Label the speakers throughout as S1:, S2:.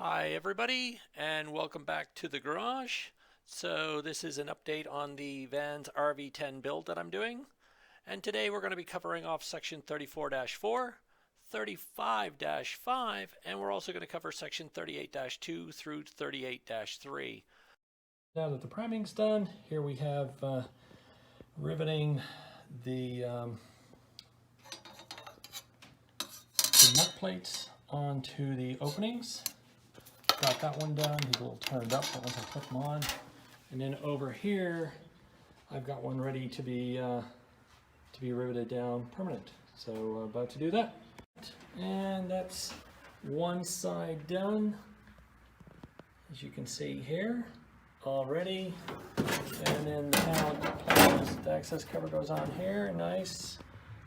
S1: Hi everybody, and welcome back to the garage. So this is an update on the VANS RV10 build that I'm doing, and today we're going to be covering off section 34-4, 35-5, and we're also going to cover section 38-2 through 38-3.
S2: Now that the priming's done, here we have riveting the nut plates onto the openings. Got that one done. He's a little turned up once I put them on. And then over here, I've got one ready to be riveted down permanent. So about to do that. And that's one side done, as you can see here already. And then the panel, the access cover goes on here. Nice.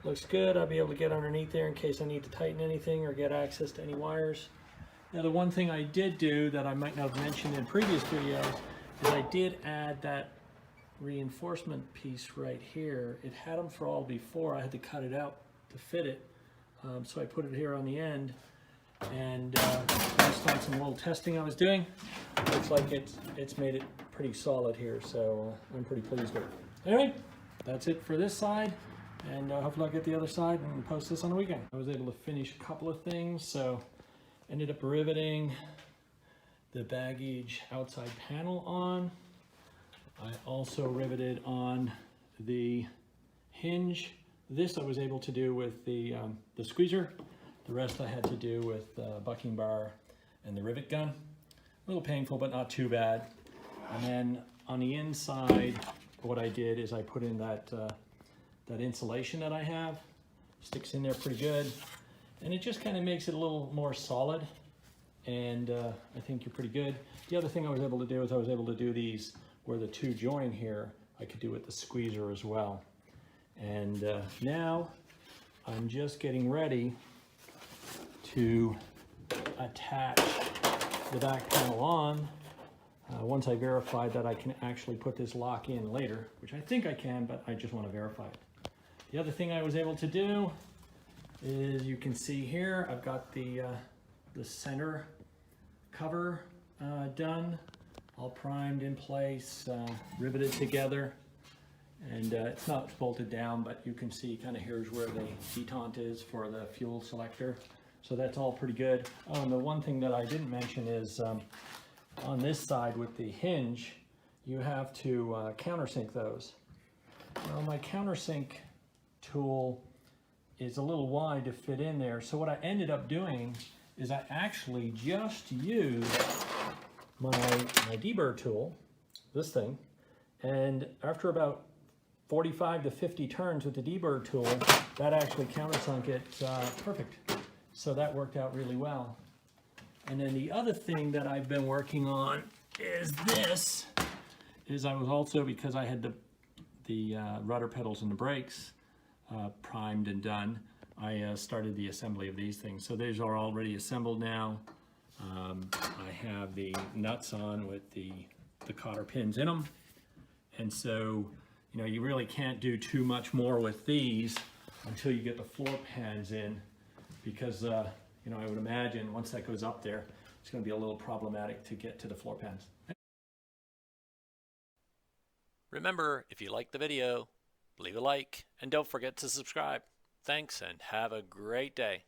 S2: Looks good. I'll be able to get underneath there in case I need to tighten anything or get access to any wires. Now the one thing I did do that I might not have mentioned in previous videos is I did add that reinforcement piece right here. It had them for all before. I had to cut it out to fit it. So I put it here on the end, and based on some little testing I was doing, looks like it's made it pretty solid here, so I'm pretty pleased with it. Anyway, that's it for this side, and hopefully I'll get the other side and post this on the weekend. I was able to finish a couple of things, so ended up riveting the baggage outside panel on. I also riveted on the hinge. This I was able to do with the squeezer. The rest I had to do with the bucking bar and the rivet gun. A little painful, but not too bad. And then on the inside, what I did is I put in that insulation that I have. Sticks in there pretty good. And it just kind of makes it a little more solid, and I think you're pretty good. The other thing I was able to do is I was able to do these where the two join here. I could do with the squeezer as well. And now I'm just getting ready to attach the back panel on. Once I verified that I can actually put this lock in later, which I think I can, but I just want to verify it. The other thing I was able to do is, you can see here, I've got the center cover done, all primed in place, riveted together, and it's not bolted down, but you can see kind of here's where the detente is for the fuel selector, so that's all pretty good. Oh, and the one thing that I didn't mention is on this side with the hinge, you have to countersink those. Now my countersink tool is a little wide to fit in there. So what I ended up doing is I actually just used my deburr tool, this thing, and after about 45 to 50 turns with the deburr tool, that actually countersunk it perfect. So that worked out really well. And then the other thing that I've been working on is this, I was also, because I had the rudder pedals and the brakes primed and done, I started the assembly of these things. So these are already assembled now. I have the nuts on with the cotter pins in them. And so, you know, you really can't do too much more with these until you get the floor pans in, because, you know, I would imagine once that goes up there, it's going to be a little problematic to get to the floor pans.
S1: Remember, if you like the video, leave a like, and don't forget to subscribe. Thanks, and have a great day.